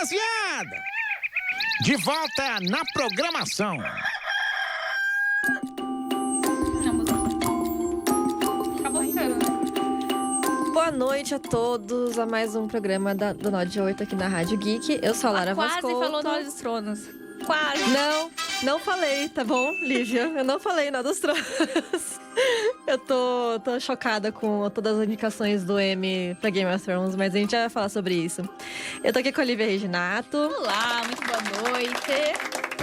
rapaziada! De volta na programação. Boa noite a todos, a mais um programa do Nó de 8 aqui na Rádio Geek. Eu sou a Lara Quase Vasconto. falou Nó dos Tronos. Quase. Não falei, tá bom, Lívia? Eu não falei Nó dos Tronos. Eu tô chocada com todas as indicações do M pra Game of Thrones, mas a gente já vai falar sobre isso. Eu tô aqui com a Lívia Reginato. Olá, muito boa noite.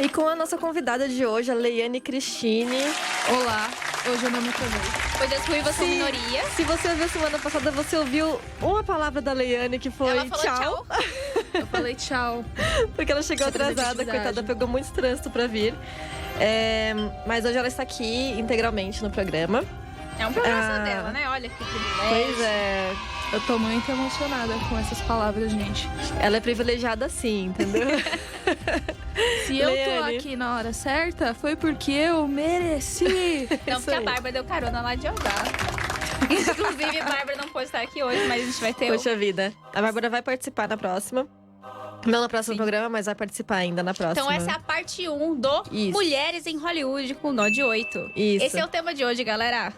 E com a nossa convidada de hoje, a Leiane Cristine. Olá, hoje eu não me tornei. Hoje as ruivas são minoria. Se você ouviu semana passada, você ouviu uma palavra da Leiane que foi Ela falou tchau. Eu falei tchau. Porque ela chegou atrasada, coitada, pegou muito trânsito pra vir. Mas hoje ela está aqui integralmente no programa. É um programa só dela, né? Olha que privilégio. Pois é. Eu tô muito emocionada com essas palavras, gente. Ela é privilegiada sim, entendeu? Se eu tô Leiane. aqui na hora certa, foi porque eu mereci. Não, Isso porque a aí. Bárbara deu carona lá de Osasco. Inclusive, a Bárbara não pode estar aqui hoje, mas a gente vai ter Poxa vida. A Bárbara vai participar na próxima. Não no próximo programa, mas vai participar ainda na próxima. Então essa é a parte 1 do Isso. Mulheres em Hollywood com Nó de 8. Isso. Esse é o tema de hoje, galera.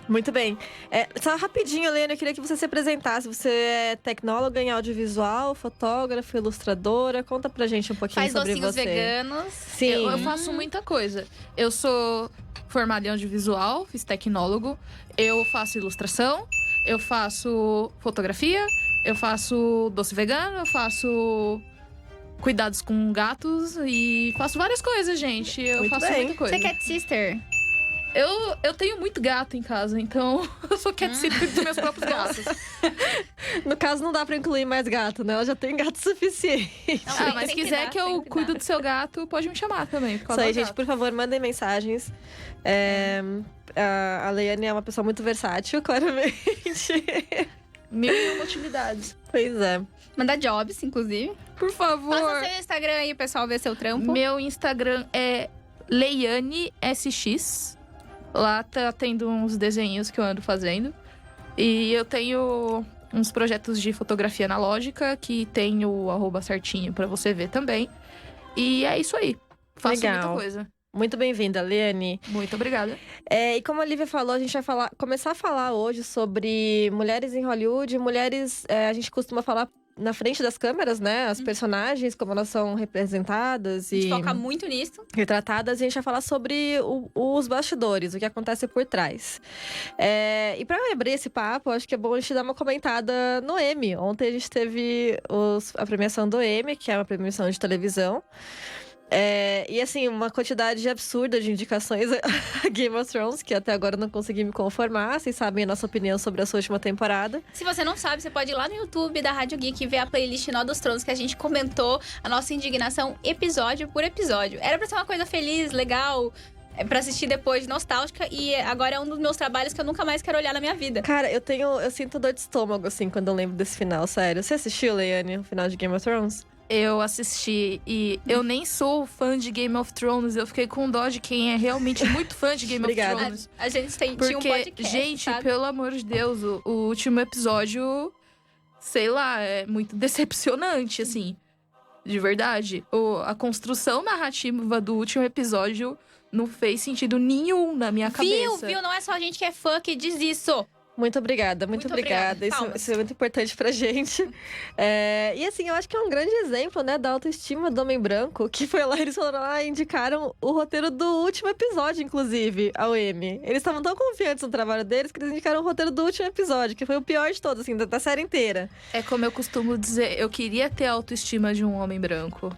Muito bem. Só rapidinho, Leiane, eu queria que você se apresentasse. Você é tecnóloga em audiovisual, fotógrafa, ilustradora. Conta pra gente um pouquinho Faz sobre docinhos você. veganos. Sim. Eu faço muita coisa. Eu sou formada em audiovisual, fiz tecnólogo. Eu faço ilustração, eu faço fotografia, eu faço doce vegano, eu faço cuidados com gatos e faço várias coisas, gente. Eu Muito faço bem. muita coisa. Você é cat sister? Eu tenho muito gato em casa, então eu sou cat sitter dos meus próprios gatos. No caso, não dá pra incluir mais gato, né? Ela já tem gato suficiente. Não, Ah, mas tem que quiser dar, que eu tem que cuido dar. do seu gato, pode me chamar também. Isso aí, gente, por favor, mandem mensagens. A Leiane é uma pessoa muito versátil, claramente. 1001 utilidades. Pois é. Manda jobs, inclusive. Por favor. Passa seu Instagram aí, o pessoal ver seu trampo. Meu Instagram é LeianeSX. Lá tá tendo uns desenhos que eu ando fazendo. E eu tenho uns projetos de fotografia analógica que tem o @ certinho pra você ver também. E é isso aí. Faço Legal. muita coisa. Muito bem-vinda, Leiane. Muito obrigada. E como a Lívia falou, a gente vai começar a falar hoje sobre mulheres em Hollywood. Mulheres, a gente costuma falar na frente das câmeras, né? As personagens, como elas são representadas A gente e foca muito nisso. retratadas. E a gente vai falar sobre os bastidores, o que acontece por trás. E para abrir esse papo, acho que é bom a gente dar uma comentada no Emmy. Ontem a gente teve a premiação do Emmy, que é uma premiação de televisão. E assim, uma quantidade absurda de indicações a Game of Thrones, que até agora eu não consegui me conformar. Vocês sabem a nossa opinião sobre a sua última temporada. Se você não sabe, você pode ir lá no YouTube da Rádio Geek e ver a playlist Nó dos Tronos, que a gente comentou a nossa indignação episódio por episódio. Era pra ser uma coisa feliz, legal, pra assistir depois, nostálgica. E agora é um dos meus trabalhos que eu nunca mais quero olhar na minha vida. Cara, eu sinto dor de estômago, assim, quando eu lembro desse final, sério. Você assistiu, Leiane, o final de Game of Thrones? Eu assisti e eu nem sou fã de Game of Thrones. Eu fiquei com dó de quem é realmente muito fã de Game of Obrigada. Thrones. A gente tinha um Porque, podcast, gente, sabe? pelo amor de Deus, o último episódio, sei lá, é muito decepcionante, assim. De verdade. A construção narrativa do último episódio não fez sentido nenhum na minha cabeça. Viu? Não é só a gente que é fã que diz isso. Muito obrigada, muito Muito obrigada. obrigada. Palmas. Isso é muito importante pra gente. E assim, eu acho que é um grande exemplo, né, da autoestima do homem branco, que foi lá, eles foram lá e indicaram o roteiro do último episódio, inclusive, ao Emmy. Eles estavam tão confiantes no trabalho deles que eles indicaram o roteiro do último episódio, que foi o pior de todos, assim, da série inteira. É como eu costumo dizer, eu queria ter a autoestima de um homem branco.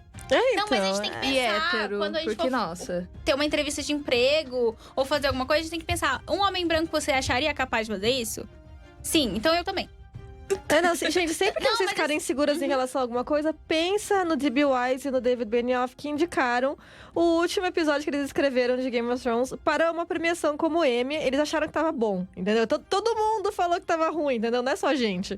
Não, mas a gente tem que E pensar, hétero, quando a gente porque, for nossa... ter uma entrevista de emprego ou fazer alguma coisa, a gente tem que pensar, um homem branco você acharia capaz de fazer isso? Sim, então eu também. Não, assim, gente, sempre que Não, vocês mas ficarem seguras em relação a alguma coisa, pensa no D.B. Wise e no David Benioff, que indicaram o último episódio que eles escreveram de Game of Thrones para uma premiação como o Emmy. Eles acharam que tava bom, entendeu? Todo mundo falou que tava ruim, entendeu? Não é só a gente.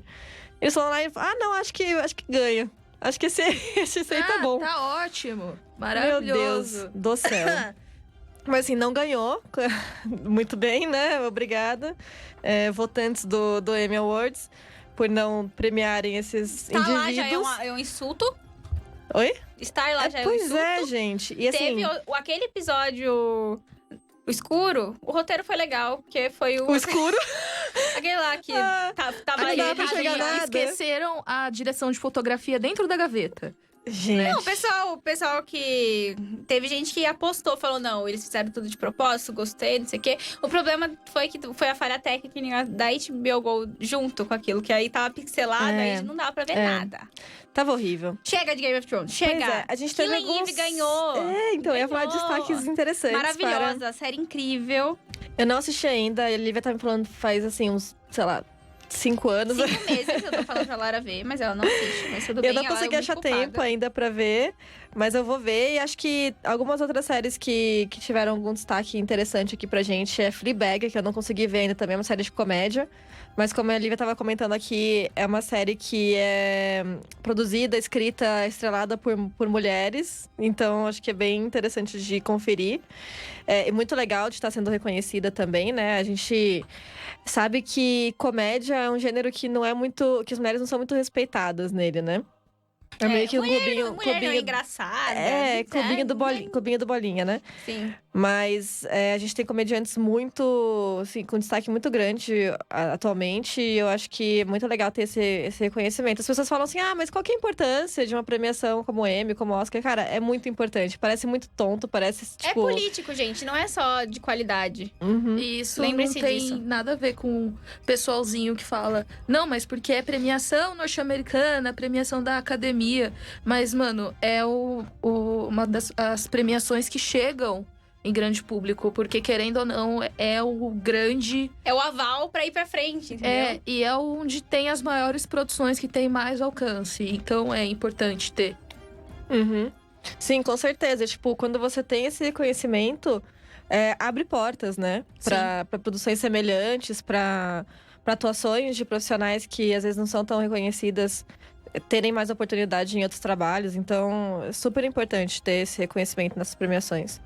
Eles foram lá e falaram, não, acho que ganha. Acho que esse aí tá bom. Tá ótimo. Meu Deus Maravilhoso. do céu. Mas assim, não ganhou. Muito bem, né? Obrigada. Votantes do Emmy Awards, por não premiarem esses Tá indivíduos. lá, já é um insulto. Oi? Estar lá já é um Pois insulto. é, gente. E assim, Teve aquele episódio... O escuro, o roteiro foi legal, porque foi o escuro. aquele lá que tava não ali. dá pra chegar nada. Esqueceram a direção de fotografia dentro da gaveta. Gente. Não, o pessoal que... Teve gente que apostou, falou, não, eles fizeram tudo de propósito, gostei, não sei o quê. O problema foi que foi a falha técnica da HBO Go junto com aquilo, que aí tava pixelado, aí não dava pra ver nada. Tava horrível. Chega de Game of Thrones, chega! Pois é, a gente teve Killing Eve ganhou! Então, eu ia falar de Ganhou. destaques interessantes. Maravilhosa, série incrível. Eu não assisti ainda, a Lívia tá me falando faz, assim, uns, sei lá, 5 anos. 5 meses eu tô falando pra Lara ver, mas ela não assiste. Mas tudo bem, Eu não ela é consegui muito achar culpada. tempo ainda pra ver, mas eu vou ver. E acho que algumas outras séries que tiveram algum destaque interessante aqui pra gente é Fleabag, que eu não consegui ver ainda também, é uma série de comédia. Mas como a Lívia tava comentando aqui, é uma série que é produzida, escrita, estrelada por mulheres. Então, acho que é bem interessante de conferir. É muito legal de estar sendo reconhecida também, né? A gente sabe que comédia é um gênero que não é muito... que as mulheres não são muito respeitadas nele, né? É meio que um mulher não é clubinho... engraçada. clubinho do Bolinha, né? Sim. Mas a gente tem comediantes muito, assim, com destaque muito grande atualmente. E eu acho que é muito legal ter esse reconhecimento. As pessoas falam assim, mas qual que é a importância de uma premiação como Emmy, como Oscar? Cara, é muito importante. Parece muito tonto, parece, tipo... É político, gente, não é só de qualidade. Uhum. E isso Lembre-se não tem disso. nada a ver com o pessoalzinho que fala, não, mas porque é premiação norte-americana, premiação da academia. Mas, mano, é uma das as premiações que chegam em grande público, porque querendo ou não, é o grande... É o aval pra ir pra frente, entendeu? E é onde tem as maiores produções que tem mais alcance. Então é importante ter. Uhum. Sim, com certeza. Tipo, quando você tem esse reconhecimento, abre portas, né? Pra produções semelhantes, pra atuações de profissionais que às vezes não são tão reconhecidas terem mais oportunidade em outros trabalhos. Então, é super importante ter esse reconhecimento nessas premiações.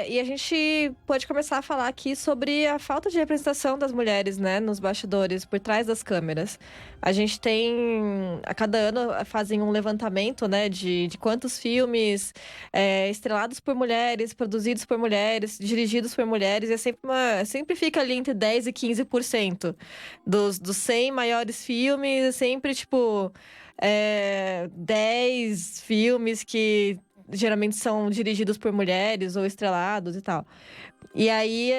E a gente pode começar a falar aqui sobre a falta de representação das mulheres, né, nos bastidores, por trás das câmeras. A gente tem, a cada ano, fazem um levantamento, né, de quantos filmes estrelados por mulheres, produzidos por mulheres, dirigidos por mulheres, e sempre fica ali entre 10% e 15% dos 100 maiores filmes, sempre, tipo, 10 filmes que geralmente são dirigidos por mulheres ou estrelados e tal. E aí,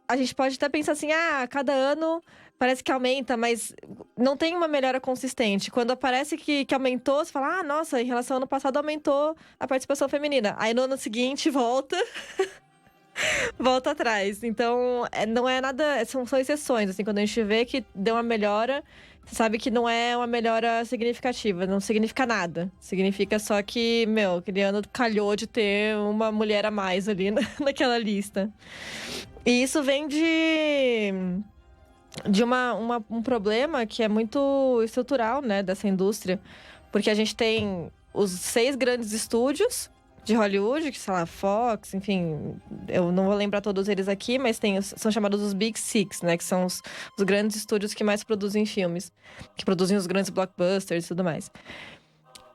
a gente pode até pensar assim, cada ano parece que aumenta, mas não tem uma melhora consistente. Quando aparece que aumentou, você fala, nossa, em relação ao ano passado aumentou a participação feminina. Aí no ano seguinte volta... volta atrás. Então, não é nada... São exceções, assim. Quando a gente vê que deu uma melhora, você sabe que não é uma melhora significativa. Não significa nada. Significa só que, aquele ano calhou de ter uma mulher a mais ali naquela lista. E isso vem de um problema que é muito estrutural, né? Dessa indústria. Porque a gente tem os 6 grandes estúdios de Hollywood, que, sei lá, Fox, enfim, eu não vou lembrar todos eles aqui, mas são chamados os Big Six, né? Que são os grandes estúdios que mais produzem filmes, que produzem os grandes blockbusters e tudo mais.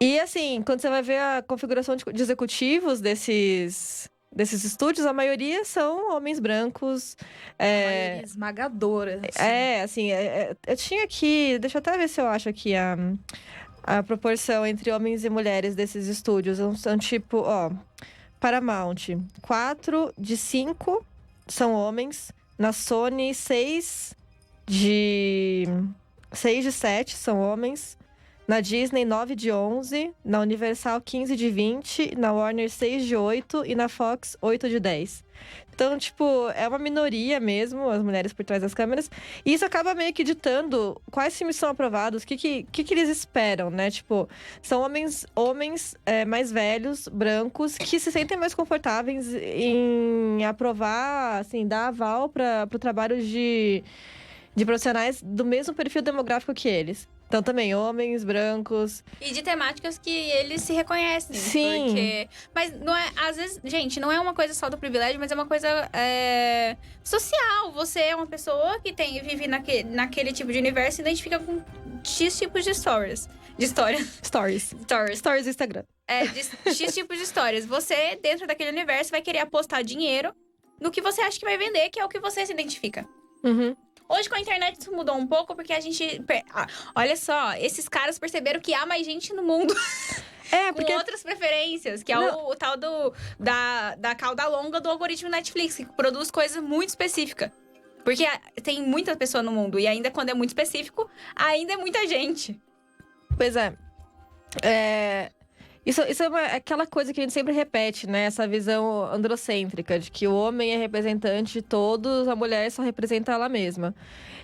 E, assim, quando você vai ver a configuração de executivos desses estúdios, a maioria são homens brancos. A maioria esmagadora. Assim, eu tinha aqui, deixa eu até ver se eu acho aqui a proporção entre homens e mulheres desses estúdios. São tipo, Paramount, 4 de 5 são homens. Na Sony, 6 de 7 são homens. Na Disney, 9 de 11. Na Universal, 15 de 20. Na Warner, 6 de 8. E na Fox, 8 de 10. Então, tipo, é uma minoria mesmo, as mulheres por trás das câmeras. E isso acaba meio que ditando quais filmes são aprovados, o que eles esperam, né? Tipo, são homens mais velhos, brancos, que se sentem mais confortáveis em aprovar, assim, dar aval para o trabalho de profissionais do mesmo perfil demográfico que eles. Então, também, homens, brancos. E de temáticas que eles se reconhecem. Sim. Porque... Mas não é... Às vezes, gente, não é uma coisa só do privilégio, mas é uma coisa social. Você é uma pessoa que vive naquele tipo de universo e identifica com X tipos de stories. De história. Stories. Stories. Stories do Instagram. De X tipos de histórias. Você, dentro daquele universo, vai querer apostar dinheiro no que você acha que vai vender, que é o que você se identifica. Uhum. Hoje, com a internet, isso mudou um pouco, porque a gente... olha só, esses caras perceberam que há mais gente no mundo com outras preferências, que é o tal da cauda longa do algoritmo Netflix, que produz coisa muito específica. Porque tem muita pessoa no mundo, e ainda quando é muito específico, ainda é muita gente. Pois é. Isso é aquela coisa que a gente sempre repete, né? Essa visão androcêntrica, de que o homem é representante de todos, a mulher só representa ela mesma.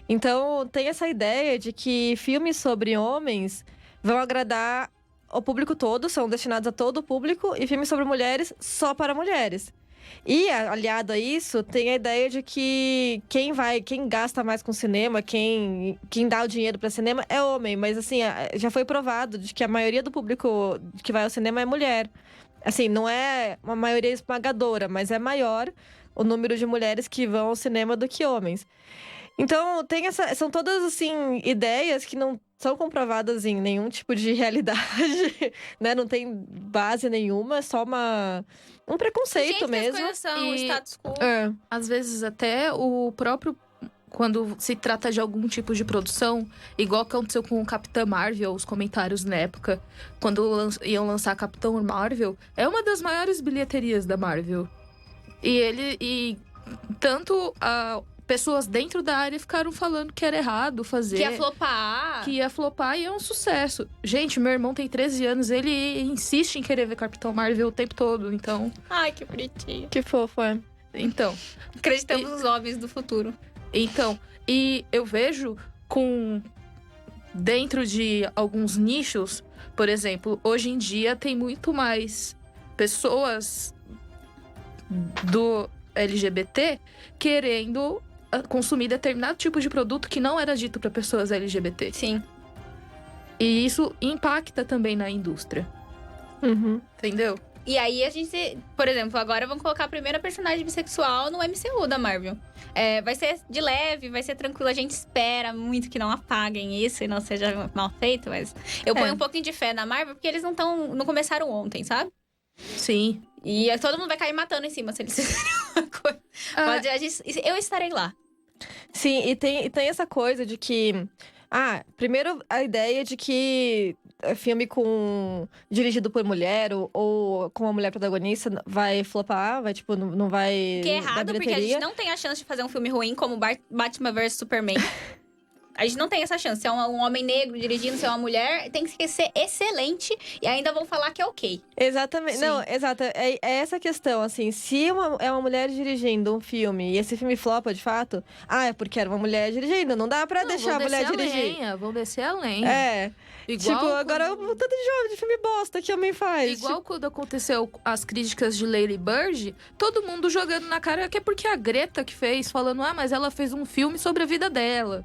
Então, tem essa ideia de que filmes sobre homens vão agradar o público todo, são destinados a todo o público, e filmes sobre mulheres só para mulheres. E, aliado a isso, tem a ideia de que quem gasta mais com cinema, quem dá o dinheiro para cinema é homem. Mas, assim, já foi provado de que a maioria do público que vai ao cinema é mulher. Assim, não é uma maioria esmagadora, mas é maior o número de mulheres que vão ao cinema do que homens. Então, são todas, assim, ideias que não são comprovadas em nenhum tipo de realidade, né? Não tem base nenhuma, é só um preconceito mesmo. Que as coisas são, E- status quo. Às vezes até o próprio... Quando se trata de algum tipo de produção, igual aconteceu com o Capitã Marvel, os comentários na época, quando iam lançar a Capitã Marvel, é uma das maiores bilheterias da Marvel. E tanto pessoas dentro da área ficaram falando que era errado fazer. Que ia flopar. Que ia flopar e é um sucesso. Gente, meu irmão tem 13 anos, ele insiste em querer ver Capitão Marvel o tempo todo, então... Ai, que bonitinho. Que fofo, é. Então, Acreditamos nos homens do futuro. e eu vejo dentro de alguns nichos, por exemplo, hoje em dia tem muito mais pessoas do LGBT querendo consumir determinado tipo de produto que não era dito para pessoas LGBT. Sim. E isso impacta também na indústria, Uhum. entendeu? E aí a gente, por exemplo, agora vamos colocar a primeira personagem bissexual no MCU da Marvel. Vai ser de leve, vai ser tranquilo. A gente espera muito que não apaguem isso e não seja mal feito, mas eu ponho um pouquinho de fé na Marvel porque eles não começaram ontem, sabe? Sim. E todo mundo vai cair matando em cima se eles fizerem uma coisa. Eu estarei lá. Sim, e tem essa coisa de que... primeiro a ideia de que filme dirigido por mulher ou com uma mulher protagonista vai flopar, não vai Que é dar errado, porque a bilheteria. gente não tem a chance de fazer um filme ruim como Batman vs Superman. A gente não tem essa chance. Se é um homem negro dirigindo, se é uma mulher, tem que ser excelente. E ainda vão falar que é ok. Exatamente. Sim. Não, exato. É essa questão, assim. Se é uma mulher dirigindo um filme e esse filme flopa de fato, é porque era uma mulher dirigindo. Não dá pra deixar a mulher dirigir. Vão descer a lenha. É. Igual agora o tanto de jovem de filme bosta que homem faz. Igual quando aconteceu as críticas de Lady Bird, todo mundo jogando na cara que é porque a Greta que fez, falando, mas ela fez um filme sobre a vida dela.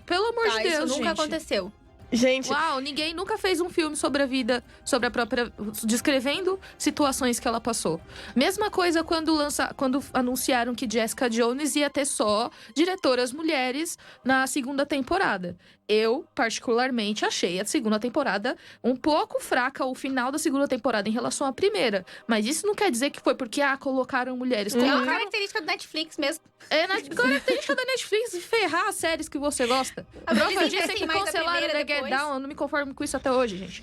Pelo amor de Deus, isso nunca gente. aconteceu. Gente, Uau, ninguém nunca fez um filme sobre a vida, sobre a própria... descrevendo situações que ela passou. Mesma coisa quando anunciaram que Jessica Jones ia ter só diretoras mulheres na segunda temporada. Eu, particularmente, achei a segunda temporada um pouco fraca, o final da segunda temporada em relação à primeira. Mas isso não quer dizer que foi porque, colocaram mulheres. É uma Colocaram... característica do Netflix mesmo. característica da Netflix ferrar as séries que você gosta. A prova Dizem disso é assim, que mas a cancelaram primeira The Get depois- Down. Eu não me conformo com isso até hoje, gente.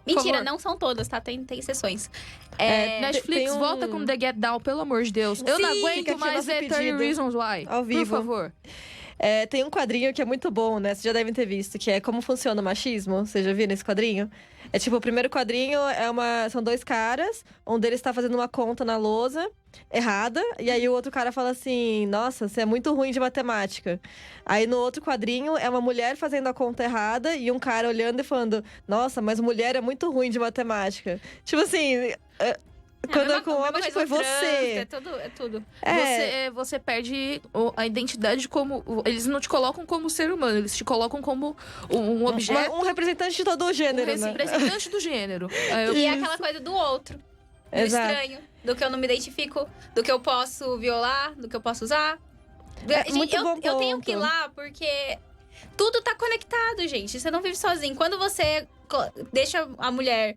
Mentira, favor. não são todas, tá? Tem exceções. Netflix, tem volta com The Get Down, pelo amor de Deus. Eu não Sim, fica aguento aqui mais nosso ver 30 pedido. Reasons Why. Ao vivo. Por favor. tem um quadrinho que é muito bom, né? Vocês já devem ter visto, que é Como Funciona o Machismo. Vocês já viram esse quadrinho? É tipo, o primeiro quadrinho são dois caras, um deles tá fazendo uma conta na lousa errada, e aí o outro cara fala assim, nossa, você é muito ruim de matemática. Aí no outro quadrinho é uma mulher fazendo a conta errada e um cara olhando e falando, nossa, mas mulher é muito ruim de matemática. Tipo assim, quando é com homem, tipo, é você. É tudo. Você perde a identidade como... Eles não te colocam como ser humano, eles te colocam como um objeto. Um representante de todo o gênero, um né? representante do gênero. E é aquela coisa do outro. Do Exato. estranho. Do que eu não me identifico. Do que eu posso violar. Do que eu posso usar. Muito bom eu tenho que ir ponto. lá porque tudo tá conectado, gente. Você não vive sozinho. Quando você deixa a mulher...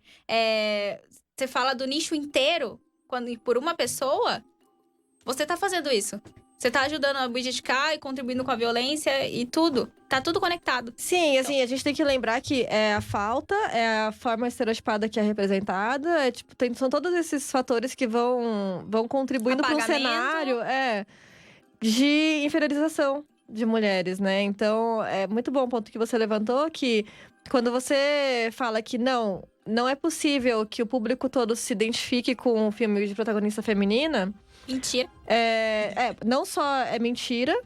você fala do nicho inteiro, por uma pessoa, você tá fazendo isso. Você tá ajudando a objetificar e contribuindo com a violência e tudo. Tá tudo conectado. Sim, assim, a gente tem que lembrar que é a falta, é a forma estereotipada que é representada, são todos esses fatores que vão contribuindo para um Apagamento. cenário de inferiorização de mulheres, né? Então, é muito bom o ponto que você levantou, que quando você fala que não é possível que o público todo se identifique com um filme de protagonista feminina... Mentira. Não só é mentira,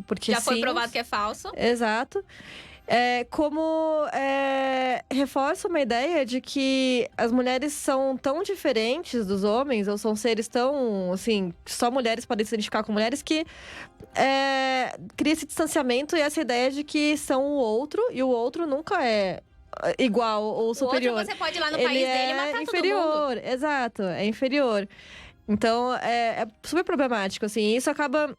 porque Já foi sim, provado que é falso. Exato. Como reforça uma ideia de que as mulheres são tão diferentes dos homens, ou são seres tão, assim, só mulheres podem se identificar com mulheres, que cria esse distanciamento e essa ideia de que são o outro, e o outro nunca é igual ou superior. O outro você pode ir lá no país dele e matar inferior, todo mundo. exato, é inferior. Então, é super problemático, assim. Isso acaba...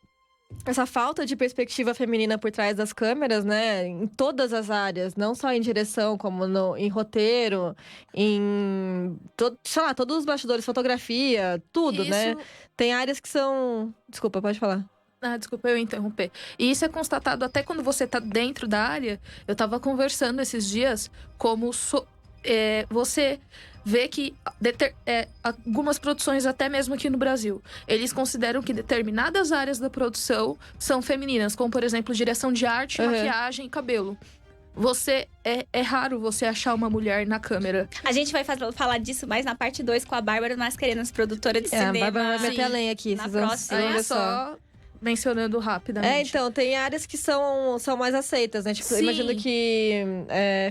Essa falta de perspectiva feminina por trás das câmeras, né? Em todas as áreas. Não só em direção, como em roteiro. Todos os bastidores, fotografia, tudo, né? Tem áreas que são... Desculpa, pode falar. Desculpa eu interromper. E isso é constatado até quando você tá dentro da área. Eu tava conversando esses dias como você... vê que algumas produções, até mesmo aqui no Brasil, eles consideram que determinadas áreas da produção são femininas, como, por exemplo, direção de arte, maquiagem e cabelo. É raro você achar uma mulher na câmera. A gente vai falar disso mais na parte 2 com a Bárbara Mascarenas, produtora de cinema. A Bárbara vai meter a lenha aqui. Na próxima. Só mencionando rapidamente. Então, tem áreas que são mais aceitas, né? Tipo, eu imagino que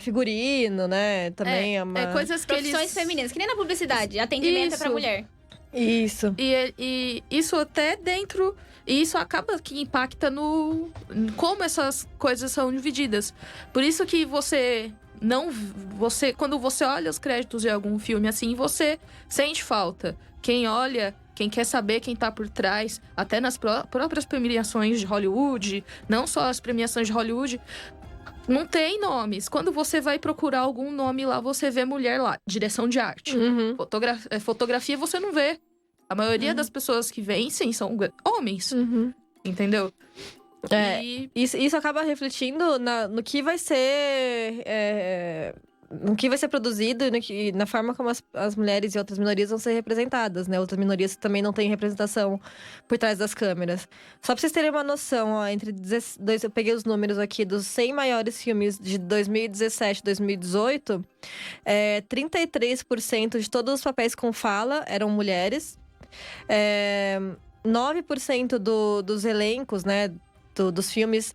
figurino, né? Também é uma... coisas que Profissões femininas, que nem na publicidade. Atendimento é pra mulher. Isso. E isso até dentro... E isso acaba que impacta no... como essas coisas são divididas. Por isso que quando você olha os créditos de algum filme assim, você sente falta. Quem quer saber quem tá por trás, até nas próprias premiações de Hollywood, não só as premiações de Hollywood, não tem nomes. Quando você vai procurar algum nome lá, você vê mulher lá. Direção de arte. Fotografia você não vê. A maioria das pessoas que vencem são homens. Entendeu? Isso acaba refletindo no que vai ser... no que vai ser produzido e na forma como as mulheres e outras minorias vão ser representadas, né? Outras minorias também não têm representação por trás das câmeras. Só pra vocês terem uma noção, eu peguei os números aqui dos 100 maiores filmes de 2017 e 2018. 33% de todos os papéis com fala eram mulheres. 9% dos elencos, né? Dos filmes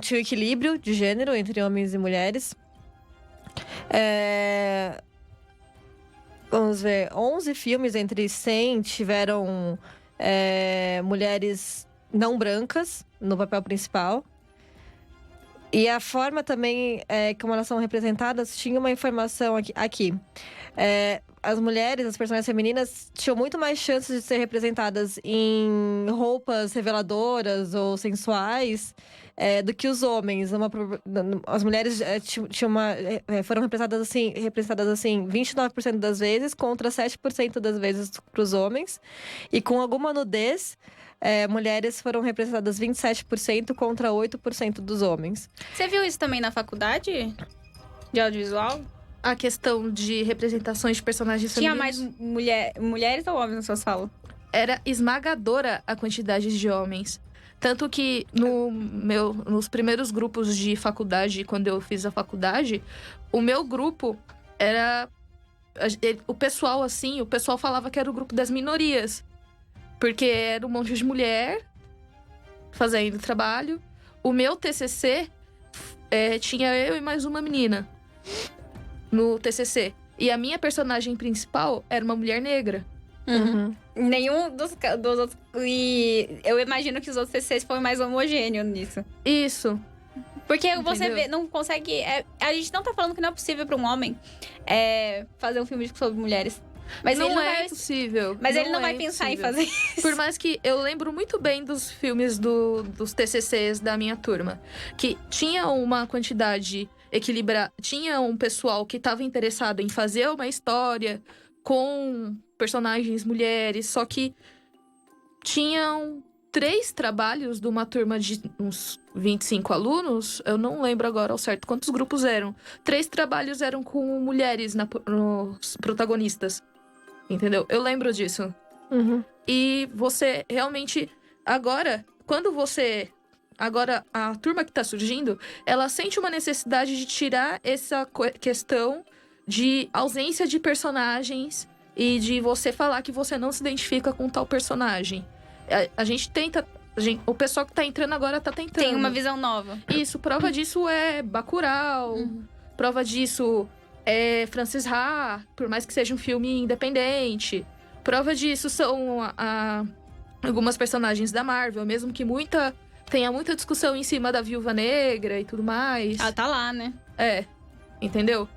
tinham equilíbrio de gênero entre homens e mulheres. Vamos ver, 11 filmes entre 100 tiveram mulheres não brancas no papel principal. E a forma também como elas são representadas, tinha uma informação aqui. As mulheres, as personagens femininas, tinham muito mais chances de ser representadas em roupas reveladoras ou sensuais do que os homens. As mulheres foram representadas assim 29% das vezes contra 7% das vezes para os homens. E com alguma nudez, mulheres foram representadas 27% contra 8% dos homens. Você viu isso também na faculdade de audiovisual? A questão de representações de personagens femininos. Tinha mais mulheres ou homens na sua sala? Era esmagadora a quantidade de homens. Tanto que nos primeiros grupos de faculdade, quando eu fiz a faculdade, o meu grupo era... O pessoal falava que era o grupo das minorias. Porque era um monte de mulher fazendo trabalho. O meu TCC tinha eu e mais uma menina no TCC. E a minha personagem principal era uma mulher negra. Nenhum dos outros... E eu imagino que os outros TCCs foram mais homogêneos nisso. Isso. Porque Entendeu? você vê, não consegue... a gente não tá falando que não é possível pra um homem fazer um filme sobre mulheres. Mas não ele não é vai, possível. Mas ele não vai pensar possível. em fazer isso. Por mais que eu lembro muito bem dos filmes dos TCCs da minha turma. Que tinha uma quantidade equilibrar. Tinha um pessoal que estava interessado em fazer uma história com personagens mulheres, só que tinham 3 trabalhos de uma turma de uns 25 alunos. Eu não lembro agora ao certo quantos grupos eram. 3 trabalhos eram com mulheres nos protagonistas. Entendeu? Eu lembro disso. Uhum. E você realmente... Agora a turma que tá surgindo, ela sente uma necessidade de tirar essa questão de ausência de personagens e de você falar que você não se identifica com tal personagem. A gente tenta... o pessoal que tá entrando agora tá tentando. Tem uma visão nova. Isso, prova disso é Bacurau. Prova disso é Francis Ha, por mais que seja um filme independente. Prova disso são algumas personagens da Marvel, mesmo que tenha muita discussão em cima da Viúva Negra e tudo mais. Ela tá lá, né? Entendeu?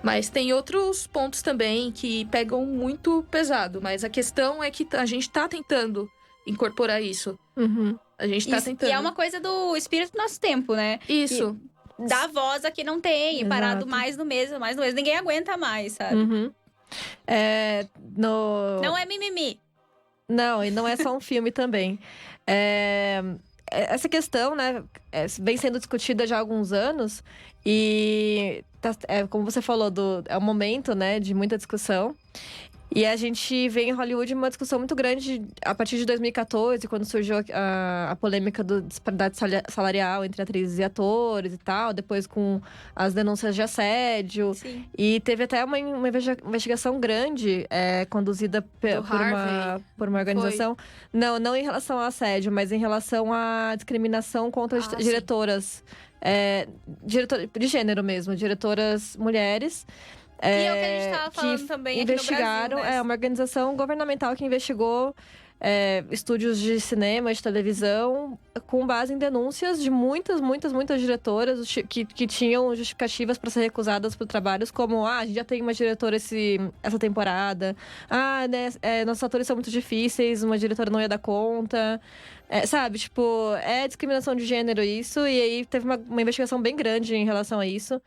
Mas tem outros pontos também que pegam muito pesado. Mas a questão é que a gente tá tentando incorporar isso. Uhum. A gente tá tentando. E é uma coisa do espírito do nosso tempo, né? Isso. Dá voz a quem não tem. Exato. Parado mais no mesmo. Ninguém aguenta mais, sabe? Uhum. Não é mimimi. Não, e não é só um filme também. Essa questão, né, vem sendo discutida já há alguns anos. E, como você falou, é um momento, né, de muita discussão. E a gente vê em Hollywood uma discussão muito grande a partir de 2014, quando surgiu a polêmica da disparidade salarial entre atrizes e atores e tal. Depois com as denúncias de assédio. Sim. E teve até uma investigação grande conduzida por uma organização. Não em relação ao assédio, mas em relação à discriminação contra diretoras. De gênero mesmo, diretoras mulheres. E é o que a gente tava falando também aqui no investigaram, Brasil, né? uma organização governamental que investigou estúdios de cinema, de televisão, com base em denúncias de muitas diretoras que tinham justificativas para ser recusadas por trabalhos, como, a gente já tem uma diretora essa temporada, nossos atores são muito difíceis, uma diretora não ia dar conta. Sabe, tipo, é discriminação de gênero isso, e aí teve uma investigação bem grande em relação a isso.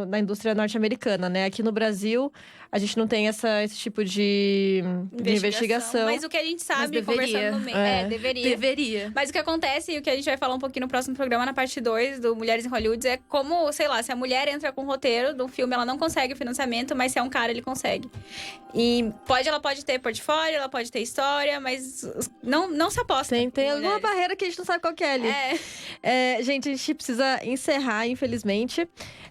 Na indústria norte-americana, né? Aqui no Brasil, a gente não tem esse tipo de investigação. Mas o que a gente sabe, conversando no meio... Deveria. Deveria. Mas o que acontece, e o que a gente vai falar um pouquinho no próximo programa, na parte 2 do Mulheres em Hollywood, é como, sei lá, se a mulher entra com o roteiro de um filme, ela não consegue o financiamento, mas se é um cara, ele consegue. E ela pode ter portfólio, ela pode ter história, mas não se aposta. Tem alguma barreira que a gente não sabe qual que é ali. Gente, a gente precisa encerrar, infelizmente.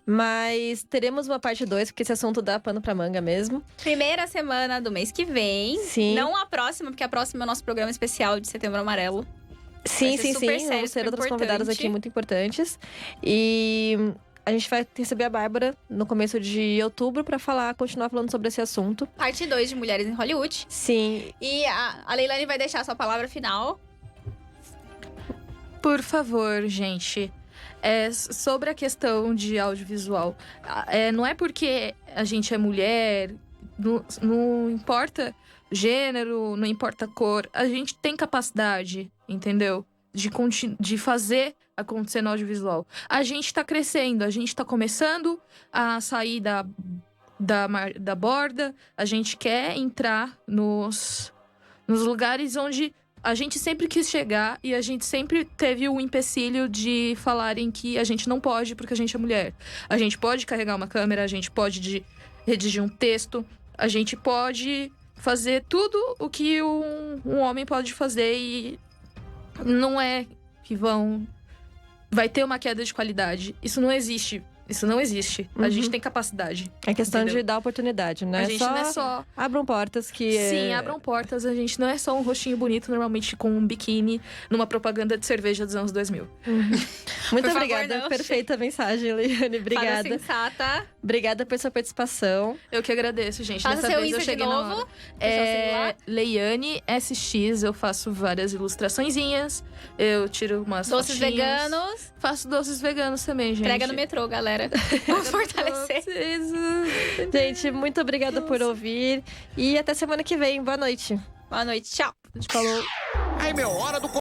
Mas teremos uma parte 2, porque esse assunto dá pano pra manga mesmo. Primeira semana do mês que vem. Sim. Não a próxima, porque a próxima é o nosso programa especial de Setembro Amarelo. Sim. Super sério, Vamos ter super outras convidadas importante. aqui muito importantes. E a gente vai receber a Bárbara no começo de outubro pra continuar falando sobre esse assunto. Parte 2 de Mulheres em Hollywood. Sim. E a Leilani vai deixar a sua palavra final. Por favor, gente. Sobre a questão de audiovisual. Não é porque a gente é mulher, não importa gênero, não importa cor. A gente tem capacidade, entendeu? De fazer acontecer no audiovisual. A gente tá crescendo, a gente tá começando a sair da borda. A gente quer entrar nos lugares onde a gente sempre quis chegar e a gente sempre teve o empecilho de falarem que a gente não pode porque a gente é mulher. A gente pode carregar uma câmera, a gente pode redigir um texto, a gente pode fazer tudo o que um homem pode fazer e não é que vai ter uma queda de qualidade. Isso não existe. A gente tem capacidade. É questão entendeu? de dar oportunidade, né? A gente não é só... Abram portas que... Sim, abram portas. A gente não é só um rostinho bonito, normalmente com um biquíni, numa propaganda de cerveja dos anos 2000. Muito Por obrigada. favor, não. Perfeita mensagem, Leilani. Obrigada. Fala sensata. Obrigada por sua participação. Eu que agradeço, gente. Faça Dessa seu vez eu Insta de cheguei na novo. hora. Pessoal, segue lá. Leiane SX, eu faço várias ilustraçõezinhas. Eu tiro umas Doces fotinhas. veganos. Faço doces veganos também, gente. Entrega no metrô, galera. Vamos fortalecer. Gente, muito obrigada por ouvir. E até semana que vem. Boa noite. Boa noite, tchau. A gente falou... Aí, meu, hora do